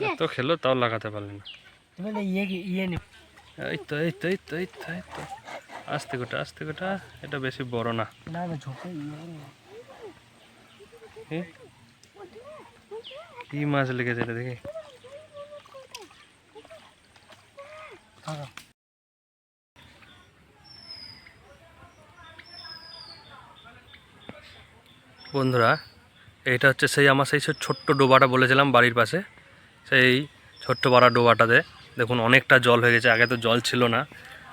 এত খেলো তাও লাগাতে পারলে না। এই তো এই তো এই তো এই তো এই তো আস্তে গোটা এটা বেশি বড় না। কি মাছ লেগেছে এটা দেখি। বন্ধুরা এইটা হচ্ছে সেই আমার সেই ছোট্ট ডোবাটা বলেছিলাম বাড়ির পাশে, সেই ছোট্ট পাড়া ডোবাটাতে দেখুন অনেকটা জল হয়ে গেছে। আগে তো জল ছিল না,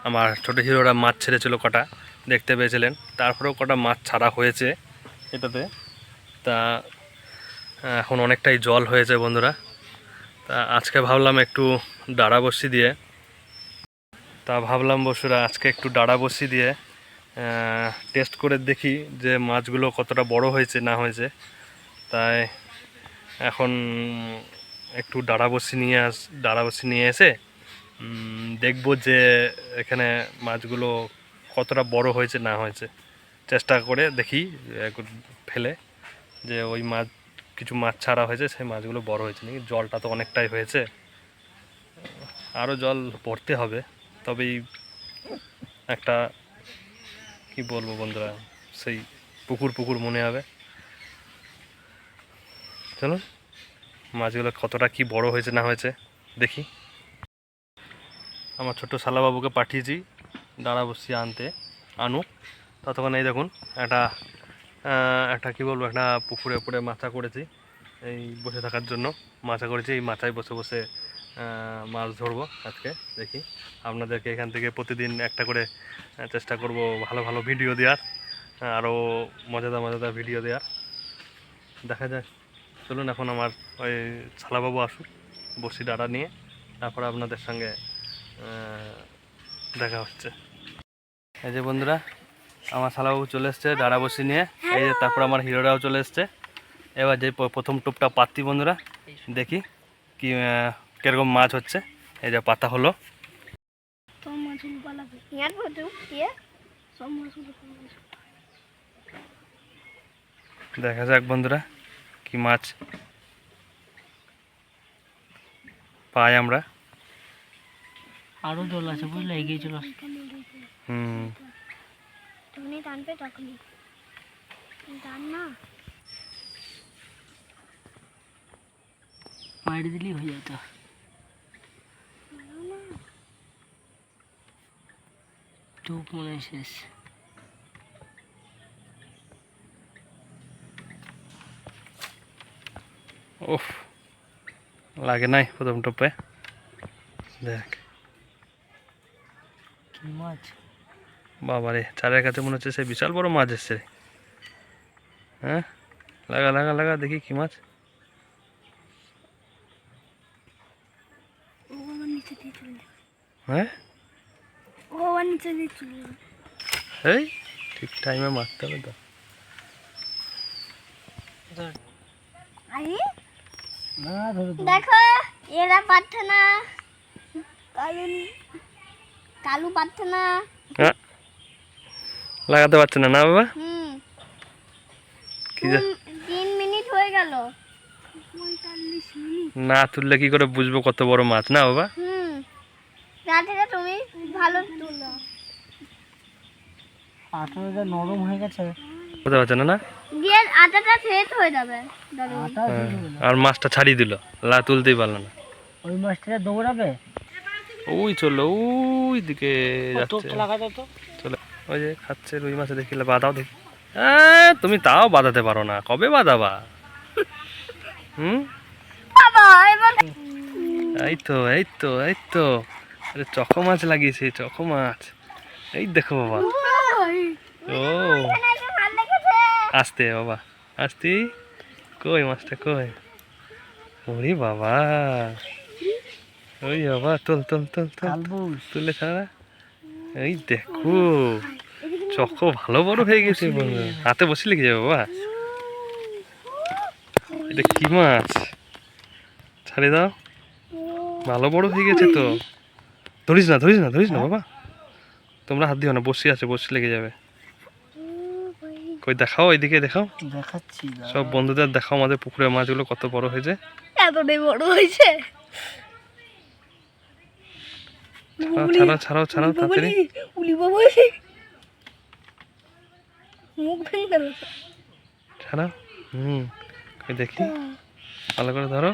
আমার ছোটো হিরোরা মাছ ছেড়েছিল কটা, দেখতে পেয়েছিলেন। তারপরেও কটা মাছ ছাড়া হয়েছে এটাতে। তা এখন অনেকটাই জল হয়েছে বন্ধুরা। তা আজকে ভাবলাম একটু ডাড়া বসি দিয়ে আজকে একটু ডাড়া বসি দিয়ে টেস্ট করে দেখি যে মাছগুলো কতটা বড় হয়েছে না হয়েছে। তাই এখন একটু ডাড়া বসি নিয়ে এসে দেখব যে এখানে মাছগুলো কতটা বড় হয়েছে না হয়েছে। চেষ্টা করে দেখি ফেলে যে ওই মাছ কিছু মাছ ছাড়া হয়েছে, সেই মাছগুলো বড় হয়েছে নাকি। জলটা তো অনেকটাই হয়েছে, আরও জল ভরতে হবে, তবেই একটা কি বলবো বন্ধুরা, সেই পুকুর মনে হবে। চলুন মাছগুলো কতটা কি বড় হয়েছে না হয়েছে দেখি। আমার ছোট্ট শালাবাবুকে পাঠিয়েছি ডাড়া বসিয়ে আনুক। ততক্ষণ এই দেখুন একটা কি বলবো, একটা পুকুরে উপরে মাচা করেছি এই বসে থাকার জন্য। মাচা করেছি, এই মাচায় বসে বসে মাছ ধরবো আজকে। দেখি আপনাদেরকে এখান থেকে প্রতিদিন একটা করে চেষ্টা করব ভালো ভালো ভিডিও দেওয়ার, আরও মজাদার ভিডিও দেওয়ার। দেখা যাক। চলুন এখন আমার ওই শালাবাবু আসুক বসি ডাড়া নিয়ে, তারপর আপনাদের সঙ্গে দেখা হচ্ছে। এই যে বন্ধুরা আমার শালাবাবু চলে এসছে ডাড়া বসি নিয়ে। এই যে তারপর আমার হিরোরাও চলে এসছে। এবার যে প্রথম টোপটা পাতি বন্ধুরা, দেখি কি কিরকম মাছ হচ্ছে। এই যে পাতা হলো, দেখা যাক বন্ধুরা কি মাছ পাই আমরা। আরো জল আছে বুঝলে, এগিয়ে চলে আসছে। তুমি টানবে তখনই টান না, মাইরে দিলেই হয়ে যেত। চুপ মনে শেষ। ওফ লাগে নাই প্রথম টোপে। দেখ কি মাছ বাবারে, চারের কাছে মনে হচ্ছে সে বিশাল বড় মাছ এসছে। হ্যাঁ লাগা লাগা লাগা দেখি কি মাছ। হ্যাঁ এই ঠিক টাইমে মারতে হবে তো। দেখো এরা পারছে না, কালু পারছে না, লাগাতে পারছে না না বাবা। কি 3 মিনিট হয়ে গেল, না তুললে কি করে বুঝবো কত বড় মাছ না বাবা। রাতেটা তুমি ভালো তুলো, আটাটা নরম হয়ে গেছে, বুঝতে পারছে না না দিয়ে আটাটা সেট হয়ে যাবে। আর মাছটা ছাড়িয়ে দিল, তুলতেই পারলো না। ওই মাছটা দৌড়াবে, ওই চললো ওই দিকে যাচ্ছে। তো চলে ওই যে খাচ্ছে রুই মাছে, দেখিলে বাঁধাও দেখি। তুমি তাও বাঁধাতে পারো না, কবে বাঁধাবা? এই তো এই তো এই তো আরে চকো মাছ লাগিয়েছে, চকো মাছ। এই দেখো বাবা, ও আসতে বাবা আসতে, কই মাছটা কই? ওরে বাবা, ওই বাবা তোল তোল তোল তোল, তুলে ছাড়া। এই দেখো চকো ভালো বড় হয়ে গেছে বন্ধু, হাতে বসে লেগে যাবে বাবা। এটা কি মাছ? ছাড়ে দাও, ভালো বড় হয়ে গেছে তো। ধরিস না ধরিস না বাবা, তোমরা হাত দিও না, বসে আছে বসে লেগে যাবে। কই দেখাও, এইদিকে দেখাও, দেখাচ্ছি সব বন্ধুদের দেখাও আমাদের পুকুরের মাছগুলো কত বড় হয়েছে। এতটাই বড় হয়েছে। ছাড়াও ছাড়াও ছাড়াও তাড়াতাড়ি। উলি বাবা মুখ ভেঙে গেল। ছাড়াও। কই দেখি, ভালো করে ধরো।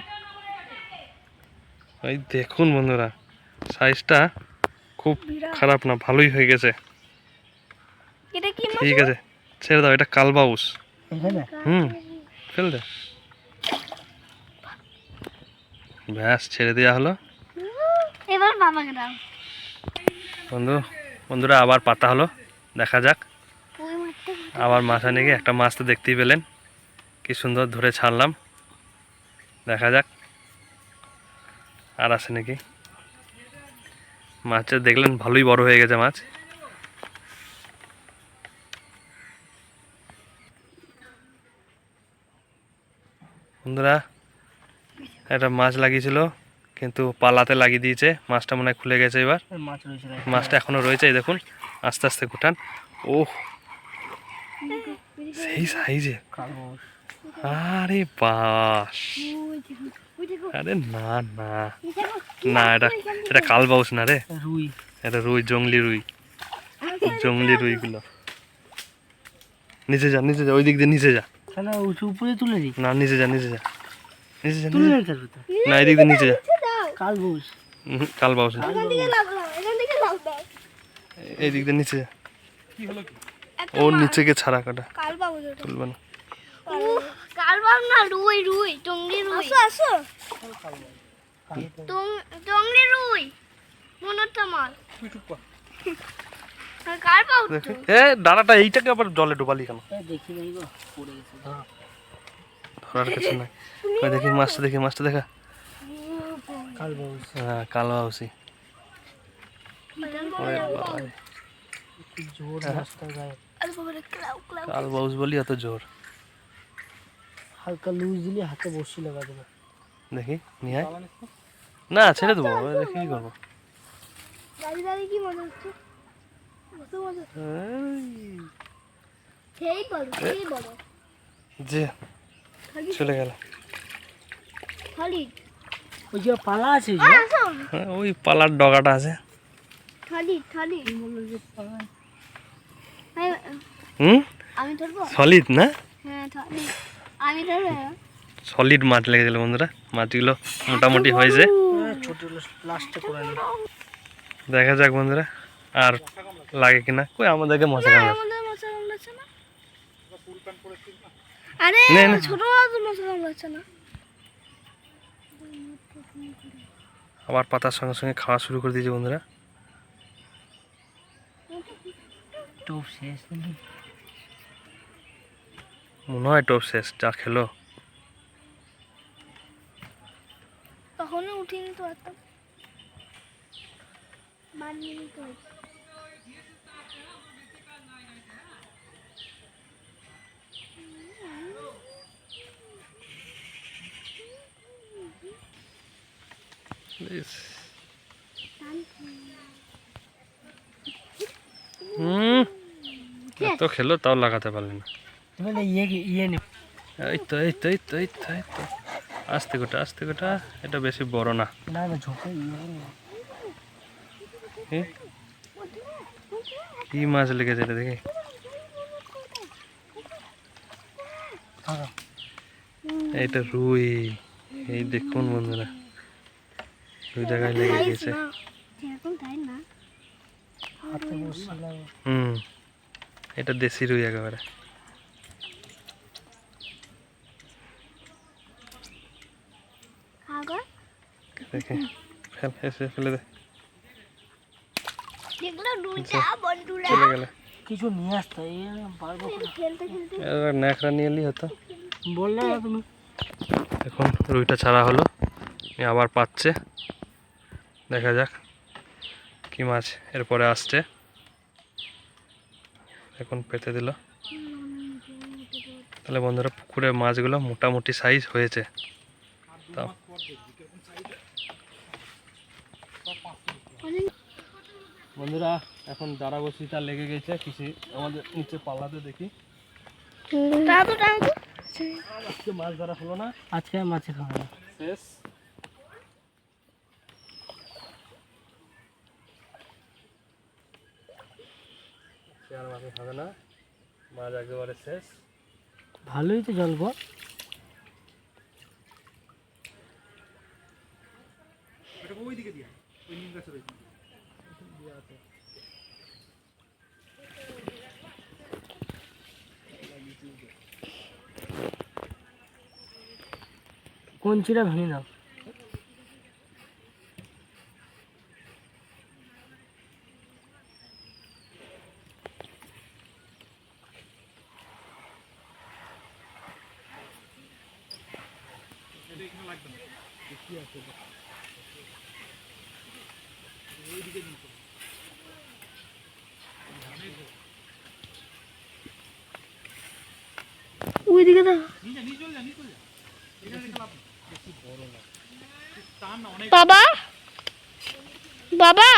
এই দেখুন বন্ধুরা, সাইজটা খুব খারাপ না, ভালোই হয়ে গেছে। এটা কি মাছ? ঠিক আছে, ছেড়ে দাও, এটা কালবাউস। এখানে ফেল দে। ব্যাস, ছেড়ে দেওয়া হলো। এবার বাবাকে দাও। বন্ধুরা আবার পাতা হলো, দেখা যাক। ওই মাছটা আবার মাছ আনে গিয়ে একটা মাছ তো দেখতেই পেলেন, কি সুন্দর ধরে ছাড়লাম। দেখা যাক আর আছে নাকি। মাছটা দেখলেন ভালোই বড় হয়ে গেছে মাছ। বন্ধুরা একটা মাছ লাগিয়েছিল, কিন্তু পালাতে লাগিয়ে দিয়েছে, মাছটা মনে হয় খুলে গেছে। এবার মাছ রয়েছে মাছটা এখনো রয়েছে, এই দেখুন, আস্তে আস্তে গুটান। ওহ, সেই সাইজে। কালবাউস। আরে বাস, আরে না না না, এটা কালবাউস না রে, রুই। এটা রুই, জংলি রুই, জংলি রুইগুলো। নিচে যা, নিচে যা, ওই দিক দিয়ে নিচে যা। তাহলে উঁচু উপরে তুলে দিই। না, নিচে যা, নিচে যা, নিচে যা, তুলে নিচে নেই তার ভিতরে। যা। না, এই দিক দিয়ে নিচে যা। কালবাউস। কালবাউস না। এখান থেকে লাভ দাও, এখান থেকে লাভ দাও। এই দিক দিয়ে নিচে যা। ও নিচে গিয়ে ছাড়া কাটা, কাল বাবু তুলবে না। কাল বাবু না, রুই রুই, টঙ্গি রুই। আসো আসো, টঙ্গি রুই, মনোরটা মাল। কাল বাবু দেখি, এ ডানাটা এইটাকে আবার জলে ডুবালি কেন? দেখি নাই গো, পড়ে গেছে। ধরো। ধরার কিছু নাই। কই দেখি মাছটা, দেখি মাছটা দেখা। কালবাউস। হ্যাঁ, কালবাউসি। ওরে বাবা, একটু জোর মাছটা গায়ে। কালবাউস বলি এত জোর। হালকা লুজ দিলে হাতে বসি লাগা দেবে। দেখি নিয়ে আয়। না, ছেড়ে দেবো, দেখি কি করবো। দাদি দাদি কি মজা হচ্ছে? কত মজা হচ্ছে। এই, সেই বড়, সেই বড়। যে চলে গেল। খালি ওই যে পালা আছে যে, আসো, হ্যাঁ, ওই পালার ডগাটা আছে। খালি খালি। বললো যে পালা। আমি ধরবো? সলিড না, হ্যাঁ খালি। আমি ধরবো? সলিড মাছ লেগেছিল বন্ধুরা। মাছগুলো মোটামুটি হয়েছে, ছোট লাস্টে করে নি। দেখা যাক বন্ধুরা আর লাগে কিনা। কই আমাদেরকে মশা কামড়াচ্ছে। আমাদের মশা কামড়াচ্ছে না। আরে নে, নে। ছোট মাছ মশা কামড়াচ্ছে না। আবার পাতার সঙ্গে সঙ্গে খাওয়া শুরু করে দিয়েছে বন্ধুরা। টোপ শেষ নাকি? মনে হয় টপ শেষ, যা খেলো। তখনই উঠিয়ে নিতে পারতাম। বানিয়ে নিতে হয়েছে। ইস। হুম, এত খেলো তাও লাগাতে পারলে না। তুমি না ইয়ে নে। এই তো এই তো এই তো এই তো এই তো, আস্তে গোটা আস্তে গোটা, এটা বেশি বড় না। না না ঝোঁকে ইয়ে করো। এ, কি মাছ লেগেছে এটা দেখি। ধরো। এইটা রুই, এই দেখুন বন্ধুরা, দুই জায়গায় লেগে গেছে। এরকম তাই না? হাতে বসি লাগে। এটা দেশি রুই একেবারে। খাগর দেখে ফেল, এসে ফেলে দে, দেখলো দুইটা বন্ধুরা চলে গেলে। কিছু নিয়ে আসতে এই পারবো না। খেলতে খেলতে এবার ন্যাকড়া নিয়ে এলি হতো। বললে না তুমি। এখন রুইটা ছাড়া হলো, এ আবার পাচ্ছে। দেখা যাক কি মাছ এরপরে আসছে। এখন পেতে দিল। তাহলে বন্ধুরা পুকুরের মাছগুলো মোটামুটি সাইজ হয়েছে। তাও বন্ধুরা এখন দাঁড়া বসিটা লেগে গেছে কিছু আমাদের নিচে পাল্লাতে, দেখি টানা তো টানা তো আজকে মাছ ধরা হলো না, আজকে আর মাছে খাবে না। শেষ। আর মাছে খাবে না, মাছ একেবারে শেষ। ভালোই তো জল গো। কঞ্চিটা ভেঙে দাও। ওইদিকে দাও বাবা বাবা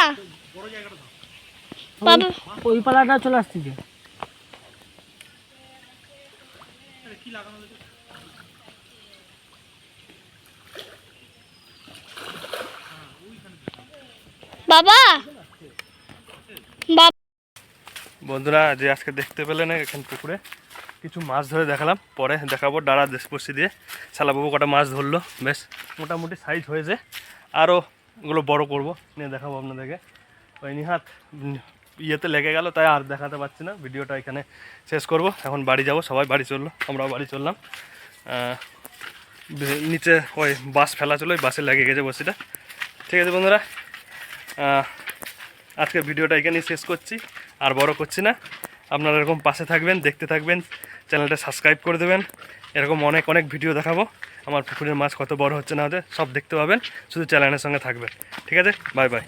বাবা ওই পালাটা চলে আসতেছে। বাবা বাবা বন্ধুরা, যে আজকে দেখতে পেলেন এখান পুকুরে কিছু মাছ ধরে দেখালাম, পরে দেখাবো ডাড়া বসি দিয়ে। শালাবাবু কটা মাছ ধরলো, বেশ মোটামুটি সাইজ হয়েছে, আরও ওগুলো বড় করব, নিয়ে দেখাবো আপনাদেরকে। ওই নিহাত ইয়েতে লেগে গেল, তাই আর দেখাতে পারছি না। ভিডিওটা এখানে শেষ করব, এখন বাড়ি যাব, সবাই বাড়ি চললো, আমরাও বাড়ি চললাম। নিচে ওই বাস ফেলা ছিল, ওই বাসে লেগে গেছে বসিটা। ঠিক আছে বন্ধুরা, আজকে ভিডিওটা এখানেই শেষ করছি, আর বড় করছি না। আপনারা এরকম পাশে থাকবেন, দেখতে থাকবেন, চ্যানেলটা সাবস্ক্রাইব করে দেবেন। এরকম অনেক অনেক ভিডিও দেখাবো, আমার পুকুরের মাছ কত বড় হচ্ছে না হচ্ছে সব দেখতে পাবেন, শুধু চ্যানেলের সঙ্গে থাকবেন। ঠিক আছে, বাই বাই।